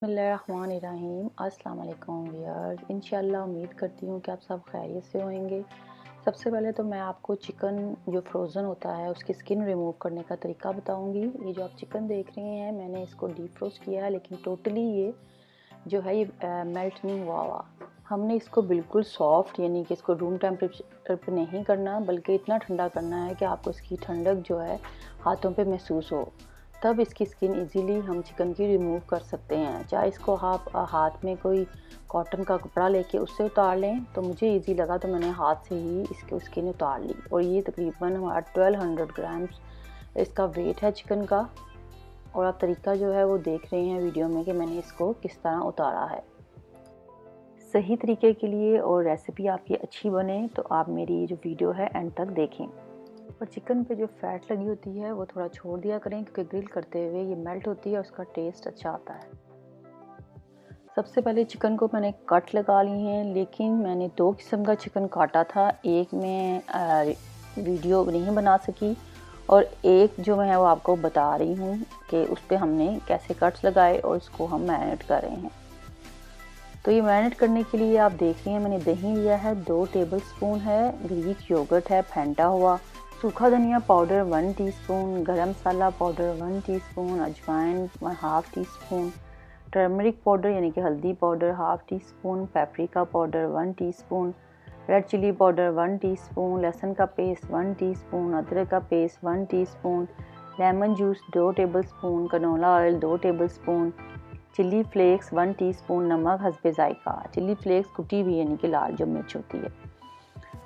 बिस्मिल्लाहिर्रहमानिर्रहीम। अस्सलाम वालेकुम व्यूअर्स। इंशाल्लाह उम्मीद करती हूँ कि आप सब खैरियत से होंगे। सबसे पहले तो मैं आपको चिकन जो फ्रोज़न होता है उसकी स्किन रिमूव करने का तरीका बताऊँगी। ये जो आप चिकन देख रहे हैं मैंने इसको डीप फ्रोस्ट किया है, लेकिन टोटली ये जो है ये मेल्ट नहीं हुआ। हमने इसको बिल्कुल सॉफ्ट यानी कि इसको रूम टेम्परेचर पे नहीं करना, बल्कि इतना ठंडा करना है कि आपको इसकी ठंडक जो है हाथों पे महसूस हो। तब इसकी स्किन इजीली हम चिकन की रिमूव कर सकते हैं। चाहे इसको आप हाथ में कोई कॉटन का कपड़ा लेके उससे उतार लें, तो मुझे इजी लगा तो मैंने हाथ से ही इसकी स्किन उतार ली। और ये तकरीबन हमारा 1200 ग्राम्स इसका वेट है चिकन का। और आप तरीका जो है वो देख रहे हैं वीडियो में कि मैंने इसको किस तरह उतारा है। सही तरीके के लिए और रेसिपी आपकी अच्छी बने तो आप मेरी ये जो वीडियो है एंड तक देखें। और चिकन पे जो फैट लगी होती है वो थोड़ा छोड़ दिया करें, क्योंकि ग्रिल करते हुए ये मेल्ट होती है और उसका टेस्ट अच्छा आता है। सबसे पहले चिकन को मैंने कट लगा ली हैं, लेकिन मैंने दो किस्म का चिकन काटा था। एक मैं वीडियो नहीं बना सकी और एक जो मैं वो आपको बता रही हूँ कि उस पर हमने कैसे कट्स लगाए और इसको हम मैरिनेट कर रहे हैं। तो ये मैरिनेट करने के लिए आप देख रहे हैं मैंने दही लिया है 2 टेबलस्पून है, ग्रीक योगर्ट है फेंटा हुआ, सूखा धनिया पाउडर 1 टीस्पून, गरम मसाला पाउडर 1 टीस्पून, अजवाइन 1/2 टीस्पून, टर्मरिक पाउडर यानी कि हल्दी powder 1/2 teaspoon, paprika powder 1 teaspoon, red chilli powder 1 teaspoon, लहसुन का पेस्ट 1 टीस्पून, अदरक का paste 1 teaspoon, lemon juice 2 tablespoon, canola oil 2 tablespoon, chilli flakes 1 teaspoon, नमक हस्बे जायका। चिली फ्लेक्स कुटी हुई यानी कि लाल जो मिर्च होती है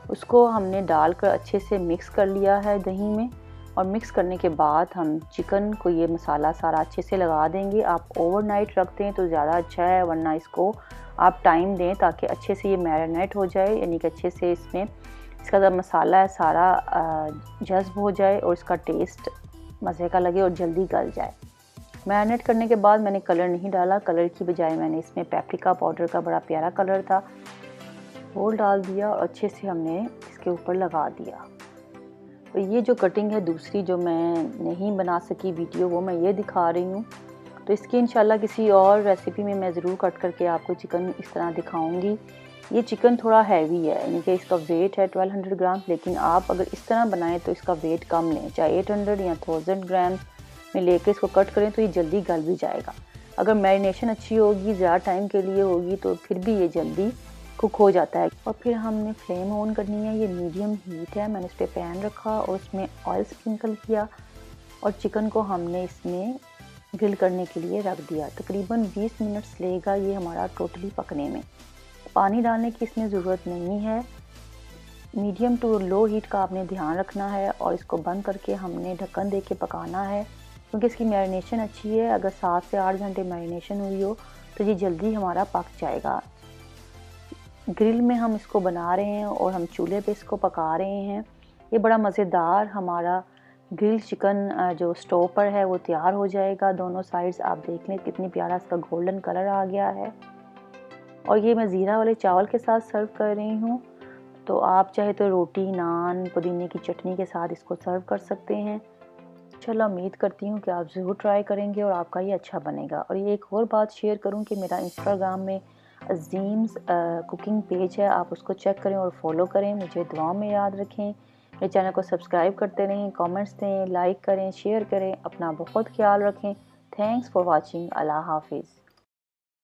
उसको हमने डालकर अच्छे से मिक्स कर लिया है दही में। और मिक्स करने के बाद हम चिकन को ये मसाला सारा अच्छे से लगा देंगे। आप ओवरनाइट रख दें तो ज़्यादा अच्छा है, वरना इसको आप टाइम दें ताकि अच्छे से ये मैरिनेट हो जाए, यानी कि अच्छे से इसमें इसका जो मसाला है सारा जज्ब हो जाए और इसका टेस्ट मज़े का लगे और जल्दी गल जाए। मैरिनेट करने के बाद मैंने कलर नहीं डाला, कलर की बजाय मैंने इसमें पेपरिका पाउडर का बड़ा प्यारा कलर था वो डाल दिया और अच्छे से हमने इसके ऊपर लगा दिया। तो ये जो कटिंग है दूसरी जो मैं नहीं बना सकी वीडियो, वो मैं ये दिखा रही हूँ। तो इसकी इंशाल्लाह किसी और रेसिपी में मैं ज़रूर कट करके आपको चिकन इस तरह दिखाऊंगी। ये चिकन थोड़ा हैवी है, यानी कि इसका वेट है 1200 ग्राम, लेकिन आप अगर इस तरह बनाएं तो इसका वेट कम लें, चाहे 800 या 1000 ग्राम में लेके इसको कट करें तो ये जल्दी गल भी जाएगा। अगर मैरिनेशन अच्छी होगी, ज़्यादा टाइम के लिए होगी, तो फिर भी ये जल्दी कुक हो जाता है। और फिर हमने फ्लेम ऑन करनी है, ये मीडियम हीट है। मैंने इस पर पैन रखा और उसमें ऑयल स्प्रिंकल किया और चिकन को हमने इसमें ग्रिल करने के लिए रख दिया। तकरीबन 20 मिनट्स लेगा ये हमारा टोटली पकने में। पानी डालने की इसमें ज़रूरत नहीं है। मीडियम टू लो हीट का आपने ध्यान रखना है और इसको बंद करके हमने ढक्कन दे के पकाना है, क्योंकि इसकी मैरिनेशन अच्छी है। अगर 7 से 8 घंटे मैरिनेशन हुई हो तो ये जल्दी हमारा पक जाएगा। ग्रिल में हम इसको बना रहे हैं और हम चूल्हे पे इसको पका रहे हैं। ये बड़ा मज़ेदार हमारा ग्रिल चिकन जो स्टोव पर है वो तैयार हो जाएगा। दोनों साइड्स आप देख लें कितनी प्यारा इसका गोल्डन कलर आ गया है। और ये मैं ज़ीरा वाले चावल के साथ सर्व कर रही हूँ। तो आप चाहे तो रोटी, नान, पुदीने की चटनी के साथ इसको सर्व कर सकते हैं। चलो उम्मीद करती हूँ कि आप ज़रूर ट्राई करेंगे और आपका ये अच्छा बनेगा। और ये एक और बात शेयर करूँ कि मेरा इंस्टाग्राम में अजीम्स कुकिंग पेज है, आप उसको चेक करें और फॉलो करें। मुझे दुआओं में याद रखें। मेरे चैनल को सब्सक्राइब करते रहें, कमेंट्स दें, लाइक करें, शेयर करें। अपना बहुत ख्याल रखें। Thanks for watching. अल्लाह हाफिज़।